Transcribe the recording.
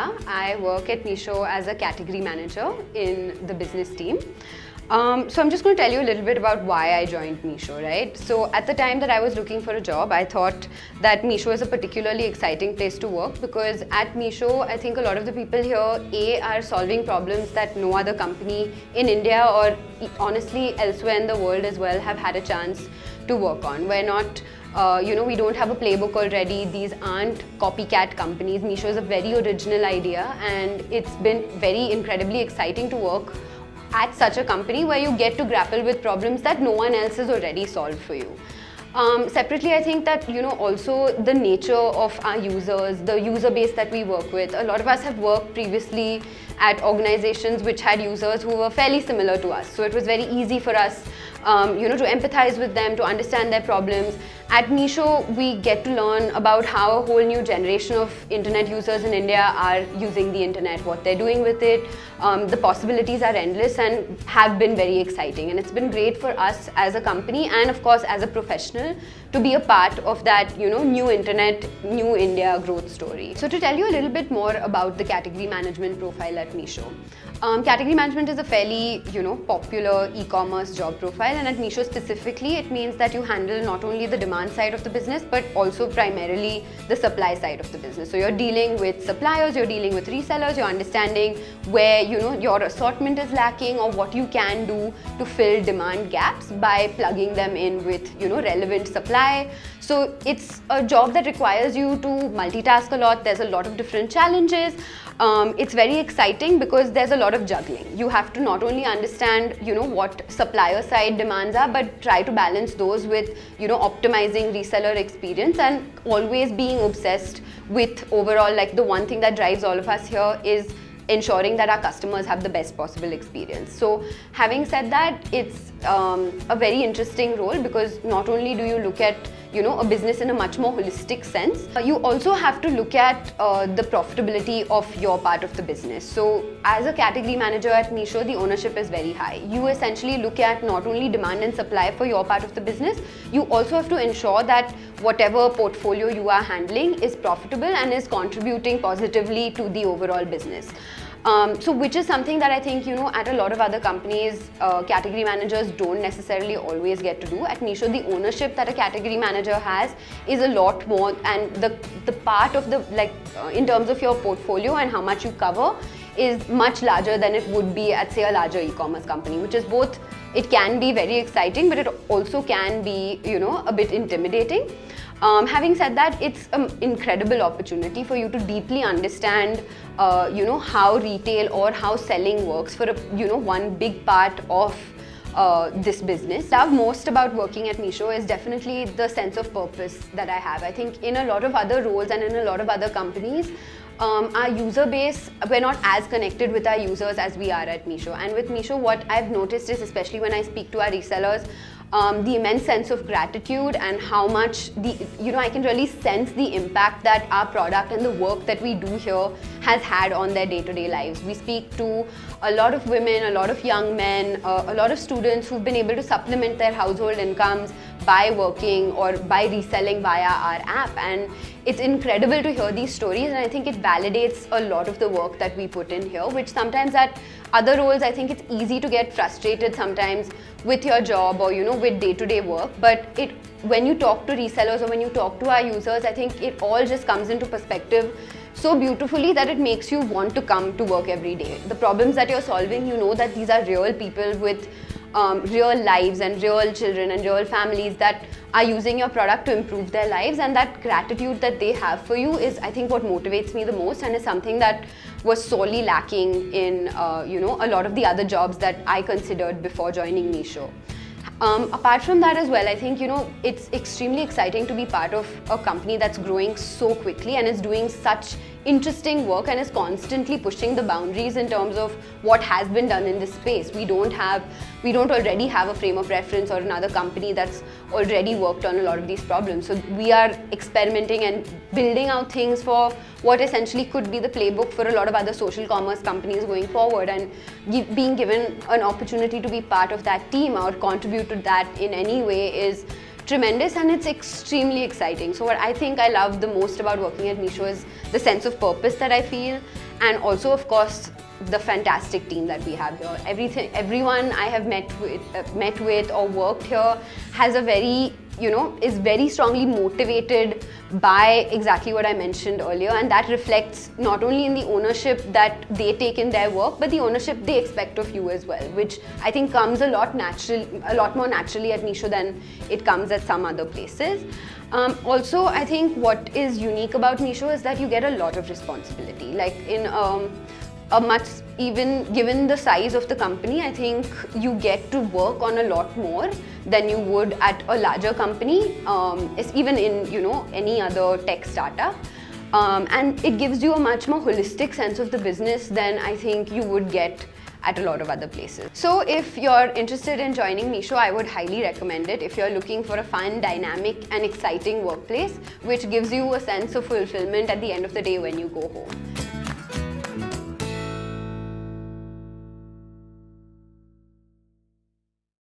Megha. I work at Meesho as a category manager in the business team. So I'm just going to tell you a little bit about why I joined Meesho, right? So at the time that I was looking for a job, I thought that Meesho is a particularly exciting place to work because at Meesho, I think a lot of the people here, are solving problems that no other company in India or honestly elsewhere in the world as well have had a chance to work on. We're not we don't have a playbook already. These aren't copycat companies. Meesho is a very original idea and it's been very incredibly exciting to work at such a company where you get to grapple with problems that no one else has already solved for you. Separately, I think that, also the nature of our users, the user base that we work with. A lot of us have worked previously at organizations which had users who were fairly similar to us. So it was very easy for us to empathize with them, to understand their problems. At Meesho, we get to learn about how a whole new generation of internet users in India are using the internet, what they're doing with it. The possibilities are endless and have been very exciting. And it's been great for us as a company and of course as a professional to be a part of that, new internet, new India growth story. So to tell you a little bit more about the category management profile at Meesho. Category management is a fairly, popular e-commerce job profile, and at Meesho specifically, it means that you handle not only the demand side of the business, but also primarily the supply side of the business. So you're dealing with suppliers, you're dealing with resellers, you're understanding where, your assortment is lacking or what you can do to fill demand gaps by plugging them in with, relevant supply. So it's a job that requires you to multitask a lot. There's a lot of different challenges. It's very exciting because there's a lot of juggling. You have to not only understand, what supplier side demands are, but try to balance those with, optimizing reseller experience and always being obsessed with overall, like the one thing that drives all of us here is ensuring that our customers have the best possible experience. So having said that, it's a very interesting role because not only do you look at a business in a much more holistic sense, you also have to look at the profitability of your part of the business. So as a category manager at Meesho, the ownership is very high. You essentially look at not only demand and supply for your part of the business, you also have to ensure that whatever portfolio you are handling is profitable and is contributing positively to the overall business. So which is something that I think, at a lot of other companies, category managers don't necessarily always get to do. At Meesho, the ownership that a category manager has is a lot more, and the part of the, in terms of your portfolio and how much you cover is much larger than it would be at, say, a larger e-commerce company, which is both, it can be very exciting, but it also can be, a bit intimidating. Having said that, it's an incredible opportunity for you to deeply understand, how retail or how selling works for one big part of this business. What I love most about working at Meesho is definitely the sense of purpose that I have. I think in a lot of other roles and in a lot of other companies, our user base, we're not as connected with our users as we are at Meesho. And with Meesho, what I've noticed is, especially when I speak to our resellers, the immense sense of gratitude and how much I can really sense the impact that our product and the work that we do here has had on their day-to-day lives. We speak to a lot of women, a lot of young men, a lot of students who've been able to supplement their household incomes by working or by reselling via our app, and it's incredible to hear these stories, and I think it validates a lot of the work that we put in here, which sometimes at other roles I think it's easy to get frustrated sometimes with your job or with day-to-day work, but when you talk to resellers or when you talk to our users, I think it all just comes into perspective so beautifully that it makes you want to come to work every day. The problems that you're solving, that these are real people with real lives and real children and real families that are using your product to improve their lives, and that gratitude that they have for you is, I think, what motivates me the most, and is something that was sorely lacking in a lot of the other jobs that I considered before joining Meesho. Apart from that as well, I think it's extremely exciting to be part of a company that's growing so quickly and is doing such interesting work and is constantly pushing the boundaries in terms of what has been done in this space. We don't already have a frame of reference or another company that's already worked on a lot of these problems. So we are experimenting and building out things for what essentially could be the playbook for a lot of other social commerce companies going forward, and being given an opportunity to be part of that team or contribute to that in any way is tremendous and it's extremely exciting. So what I think I love the most about working at Meesho is the sense of purpose that I feel, and also of course the fantastic team that we have here. Everyone I have met with or worked here has a very, is very strongly motivated by exactly what I mentioned earlier, and that reflects not only in the ownership that they take in their work, but the ownership they expect of you as well, which I think comes a lot more naturally at Meesho than it comes at some other places. Also, I think what is unique about Meesho is that you get a lot of responsibility. Like in even given the size of the company, I think you get to work on a lot more than you would at a larger company, even in any other tech startup. And it gives you a much more holistic sense of the business than I think you would get at a lot of other places. So if you're interested in joining Meesho, I would highly recommend it if you're looking for a fun, dynamic and exciting workplace which gives you a sense of fulfillment at the end of the day when you go home.